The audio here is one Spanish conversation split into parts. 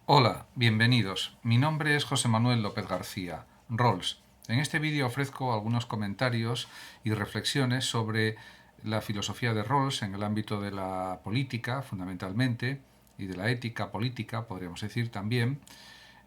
Hola, bienvenidos. Mi nombre es José Manuel López García, Rawls. En este vídeo ofrezco algunos comentarios y reflexiones sobre la filosofía de Rawls en el ámbito de la política, fundamentalmente, y de la ética política, podríamos decir también,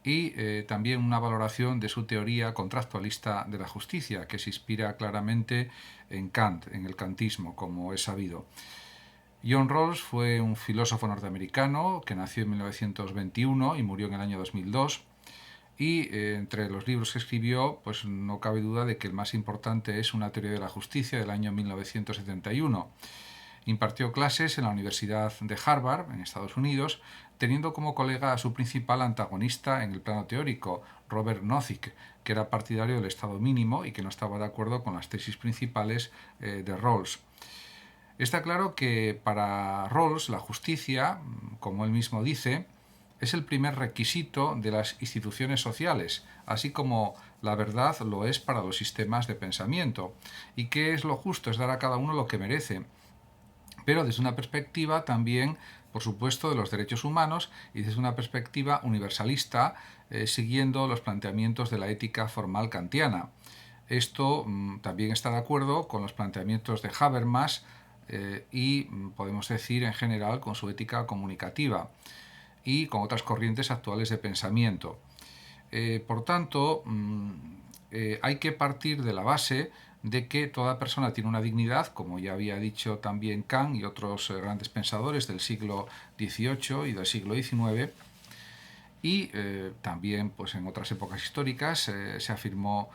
y también una valoración de su teoría contractualista de la justicia, que se inspira claramente en Kant, en el kantismo, como es sabido. John Rawls fue un filósofo norteamericano que nació en 1921 y murió en el año 2002. Y entre los libros que escribió, pues no cabe duda de que el más importante es Una teoría de la justicia del año 1971. Impartió clases en la Universidad de Harvard, en Estados Unidos, teniendo como colega a su principal antagonista en el plano teórico, Robert Nozick, que era partidario del Estado mínimo y que no estaba de acuerdo con las tesis principales de Rawls. Está claro que para Rawls la justicia, como él mismo dice, es el primer requisito de las instituciones sociales, así como la verdad lo es para los sistemas de pensamiento. ¿Y qué es lo justo? Es dar a cada uno lo que merece, pero desde una perspectiva también, por supuesto, de los derechos humanos y desde una perspectiva universalista, siguiendo los planteamientos de la ética formal kantiana. Esto también está de acuerdo con los planteamientos de Habermas y podemos decir en general con su ética comunicativa y con otras corrientes actuales de pensamiento. Por tanto, hay que partir de la base de que toda persona tiene una dignidad, como ya había dicho también Kant y otros grandes pensadores del siglo XVIII y del siglo XIX, y también pues, en otras épocas históricas se afirmó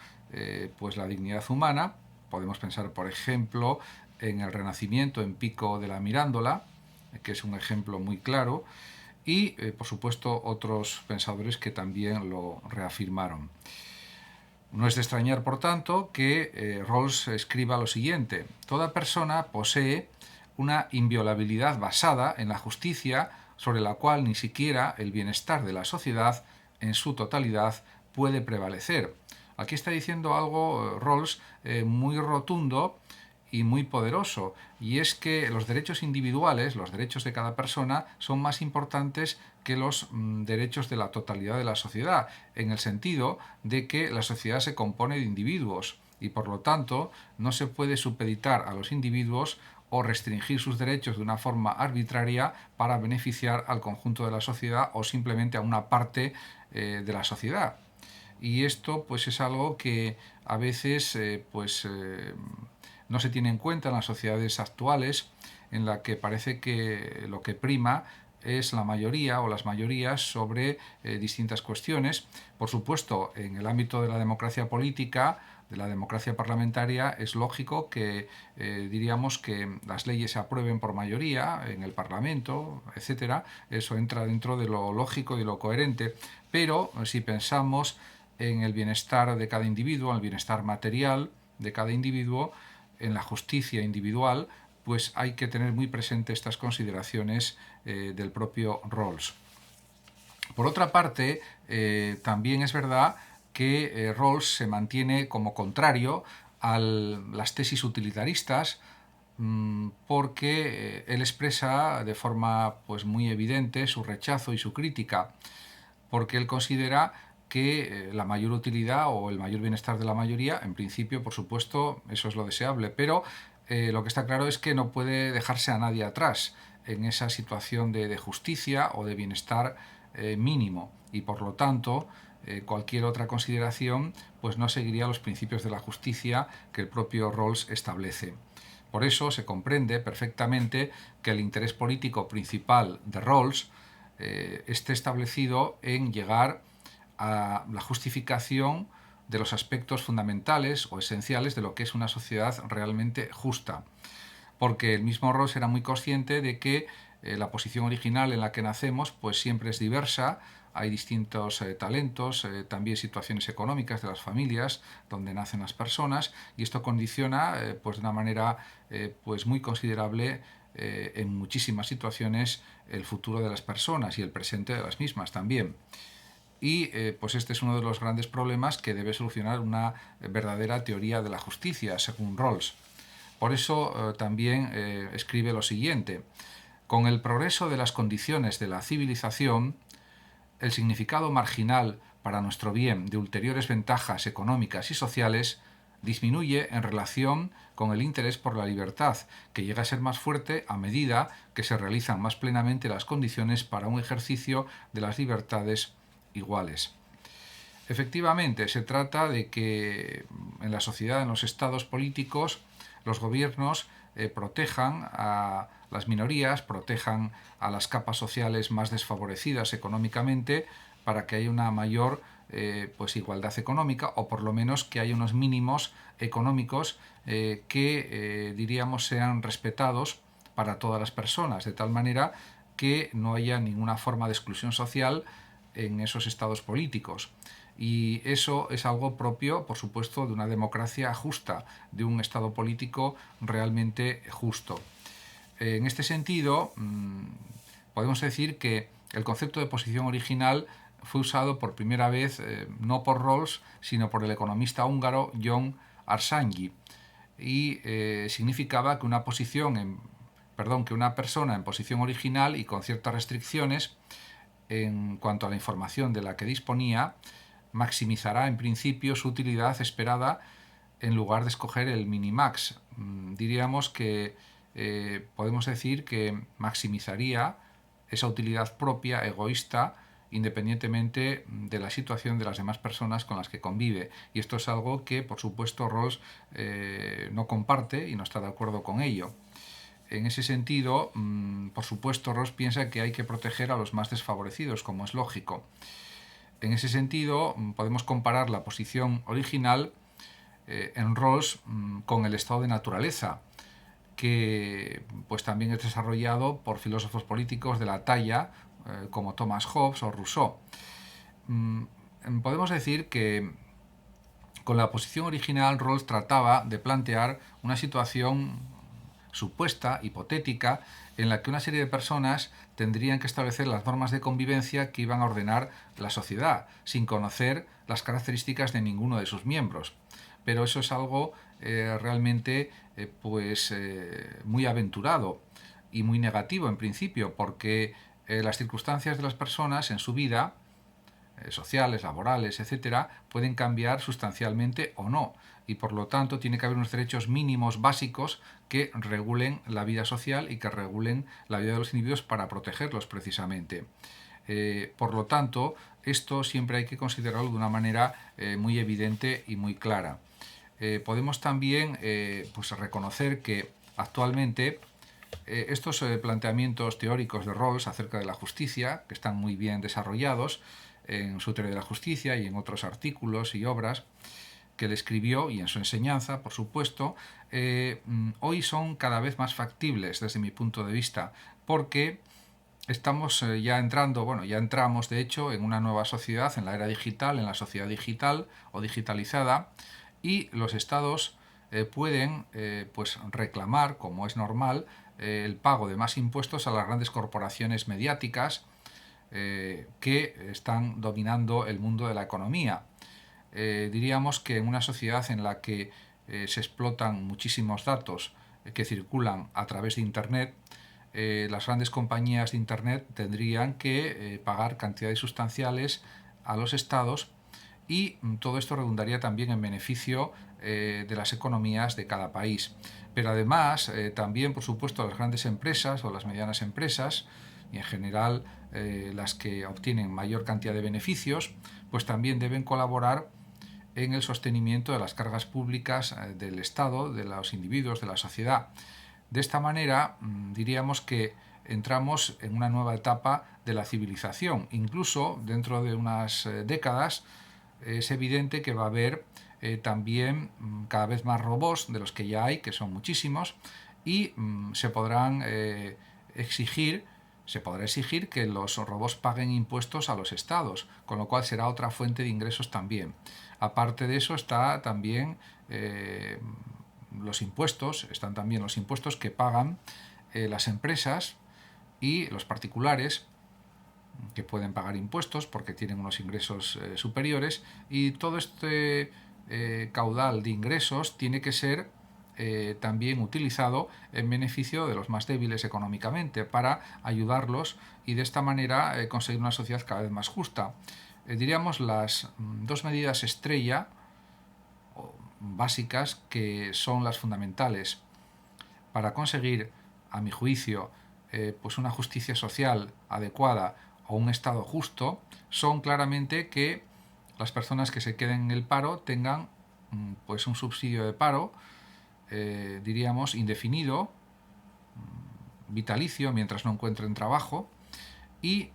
pues, la dignidad humana. Podemos pensar, por ejemplo, en el Renacimiento, en Pico de la Mirándola, que es un ejemplo muy claro, y por supuesto otros pensadores que también lo reafirmaron. No es de extrañar, por tanto, que Rawls escriba lo siguiente: toda persona posee una inviolabilidad basada en la justicia, sobre la cual ni siquiera el bienestar de la sociedad en su totalidad puede prevalecer. Aquí está diciendo algo Rawls muy rotundo y muy poderoso, y es que los derechos individuales, los derechos de cada persona, son más importantes que los derechos de la totalidad de la sociedad, en el sentido de que la sociedad se compone de individuos y por lo tanto no se puede supeditar a los individuos o restringir sus derechos de una forma arbitraria para beneficiar al conjunto de la sociedad o simplemente a una parte de la sociedad. Y esto pues es algo que a veces no se tiene en cuenta en las sociedades actuales, en la que parece que lo que prima es la mayoría o las mayorías sobre distintas cuestiones. Por supuesto, en el ámbito de la democracia política, de la democracia parlamentaria, es lógico que diríamos que las leyes se aprueben por mayoría en el Parlamento, etcétera. Eso entra dentro de lo lógico y lo coherente. Pero si pensamos en el bienestar de cada individuo, en el bienestar material de cada individuo, en la justicia individual, pues hay que tener muy presente estas consideraciones del propio Rawls. Por otra parte, también es verdad que Rawls se mantiene como contrario a las tesis utilitaristas, porque él expresa de forma pues, muy evidente su rechazo y su crítica, porque él considera que la mayor utilidad o el mayor bienestar de la mayoría, en principio, por supuesto, eso es lo deseable, pero lo que está claro es que no puede dejarse a nadie atrás en esa situación de justicia o de bienestar mínimo, y por lo tanto cualquier otra consideración pues no seguiría los principios de la justicia que el propio Rawls establece. Por eso se comprende perfectamente que el interés político principal de Rawls esté establecido en llegar a la justificación de los aspectos fundamentales o esenciales de lo que es una sociedad realmente justa. Porque el mismo Rawls era muy consciente de que la posición original en la que nacemos pues siempre es diversa, hay distintos talentos, también situaciones económicas de las familias donde nacen las personas, y esto condiciona pues de una manera pues muy considerable en muchísimas situaciones el futuro de las personas y el presente de las mismas también. Y pues este es uno de los grandes problemas que debe solucionar una verdadera teoría de la justicia, según Rawls. Por eso también escribe lo siguiente: con el progreso de las condiciones de la civilización, el significado marginal para nuestro bien de ulteriores ventajas económicas y sociales disminuye en relación con el interés por la libertad, que llega a ser más fuerte a medida que se realizan más plenamente las condiciones para un ejercicio de las libertades iguales. Efectivamente, se trata de que en la sociedad, en los estados políticos, los gobiernos protejan a las minorías, protejan a las capas sociales más desfavorecidas económicamente para que haya una mayor igualdad económica, o por lo menos que haya unos mínimos económicos que diríamos sean respetados para todas las personas, de tal manera que no haya ninguna forma de exclusión social en esos estados políticos. Y eso es algo propio, por supuesto, de una democracia justa, de un estado político realmente justo. En este sentido, podemos decir que el concepto de posición original fue usado por primera vez no por Rawls, sino por el economista húngaro John Harsanyi, y significaba que una persona en posición original y con ciertas restricciones en cuanto a la información de la que disponía, maximizará en principio su utilidad esperada en lugar de escoger el minimax. Diríamos que podemos decir que maximizaría esa utilidad propia, egoísta, independientemente de la situación de las demás personas con las que convive. Y esto es algo que, por supuesto, Rawls no comparte y no está de acuerdo con ello. En ese sentido, por supuesto, Rawls piensa que hay que proteger a los más desfavorecidos, como es lógico. En ese sentido, podemos comparar la posición original en Rawls con el estado de naturaleza, que pues también es desarrollado por filósofos políticos de la talla como Thomas Hobbes o Rousseau. Podemos decir que con la posición original Rawls trataba de plantear una situación supuesta, hipotética, en la que una serie de personas tendrían que establecer las normas de convivencia que iban a ordenar la sociedad, sin conocer las características de ninguno de sus miembros. Pero eso es algo realmente muy aventurado y muy negativo en principio, porque las circunstancias de las personas en su vida, sociales, laborales, etcétera, pueden cambiar sustancialmente o no, y por lo tanto tiene que haber unos derechos mínimos básicos que regulen la vida social y que regulen la vida de los individuos para protegerlos precisamente. Por lo tanto, esto siempre hay que considerarlo de una manera muy evidente y muy clara. Podemos también reconocer que actualmente estos planteamientos teóricos de Rawls acerca de la justicia, que están muy bien desarrollados en su teoría de la justicia y en otros artículos y obras que él escribió, y en su enseñanza, por supuesto, hoy son cada vez más factibles desde mi punto de vista, porque estamos ya entramos de hecho en una nueva sociedad, en la era digital, en la sociedad digital o digitalizada, y los estados pueden reclamar, como es normal, el pago de más impuestos a las grandes corporaciones mediáticas que están dominando el mundo de la economía. Diríamos que en una sociedad en la que se explotan muchísimos datos que circulan a través de Internet, las grandes compañías de Internet tendrían que pagar cantidades sustanciales a los estados, y todo esto redundaría también en beneficio de las economías de cada país. Pero además, también, por supuesto, las grandes empresas o las medianas empresas, y en general las que obtienen mayor cantidad de beneficios, pues también deben colaborar en el sostenimiento de las cargas públicas del Estado, de los individuos, de la sociedad. De esta manera, diríamos que entramos en una nueva etapa de la civilización. Incluso dentro de unas décadas es evidente que va a haber también cada vez más robots, de los que ya hay, que son muchísimos, y se podrá exigir que los robots paguen impuestos a los estados, con lo cual será otra fuente de ingresos también. Aparte de eso están también los impuestos que pagan las empresas y los particulares, que pueden pagar impuestos porque tienen unos ingresos superiores, y todo este caudal de ingresos tiene que ser también utilizado en beneficio de los más débiles económicamente para ayudarlos y de esta manera conseguir una sociedad cada vez más justa. Diríamos las dos medidas estrella básicas que son las fundamentales para conseguir, a mi juicio, pues una justicia social adecuada o un Estado justo, son claramente que las personas que se queden en el paro tengan pues un subsidio de paro, diríamos, indefinido, vitalicio, mientras no encuentren trabajo, y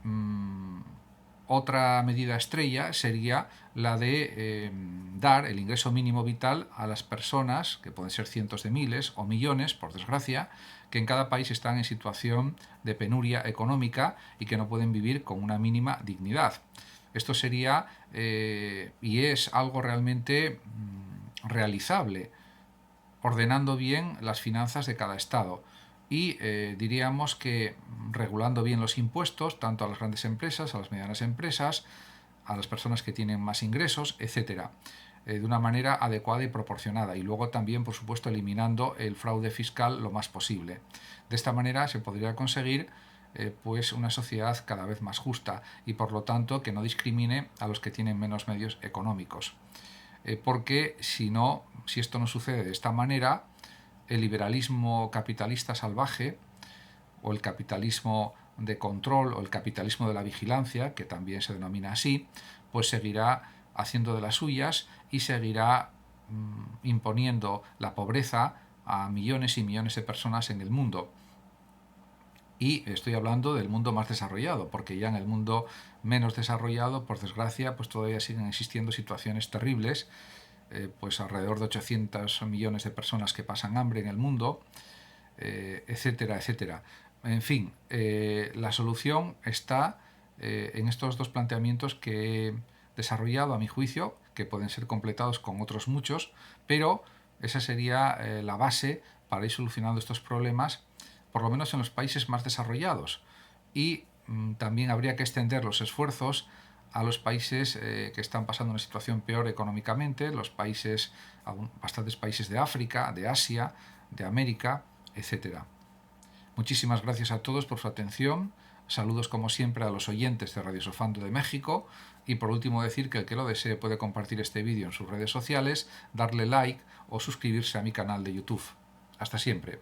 otra medida estrella sería la de dar el ingreso mínimo vital a las personas, que pueden ser cientos de miles o millones, por desgracia, que en cada país están en situación de penuria económica y que no pueden vivir con una mínima dignidad. Esto sería y es algo realmente realizable, ordenando bien las finanzas de cada estado y diríamos que regulando bien los impuestos, tanto a las grandes empresas, a las medianas empresas, a las personas que tienen más ingresos, etcétera, de una manera adecuada y proporcionada, y luego también, por supuesto, eliminando el fraude fiscal lo más posible. De esta manera se podría conseguir pues una sociedad cada vez más justa y, por lo tanto, que no discrimine a los que tienen menos medios económicos. Porque si esto no sucede de esta manera, el liberalismo capitalista salvaje o el capitalismo de control o el capitalismo de la vigilancia, que también se denomina así, pues seguirá haciendo de las suyas y seguirá imponiendo la pobreza a millones y millones de personas en el mundo. Y estoy hablando del mundo más desarrollado, porque ya en el mundo menos desarrollado, por desgracia, pues todavía siguen existiendo situaciones terribles, pues alrededor de 800 millones de personas que pasan hambre en el mundo, etcétera, etcétera. En fin, la solución está en estos dos planteamientos que he desarrollado, a mi juicio, que pueden ser completados con otros muchos, pero esa sería la base para ir solucionando estos problemas, por lo menos en los países más desarrollados. Y también habría que extender los esfuerzos a los países que están pasando una situación peor económicamente, bastantes países de África, de Asia, de América, etcétera. Muchísimas gracias a todos por su atención. Saludos como siempre a los oyentes de Radio Sofando de México y por último decir que el que lo desee puede compartir este vídeo en sus redes sociales, darle like o suscribirse a mi canal de YouTube. Hasta siempre.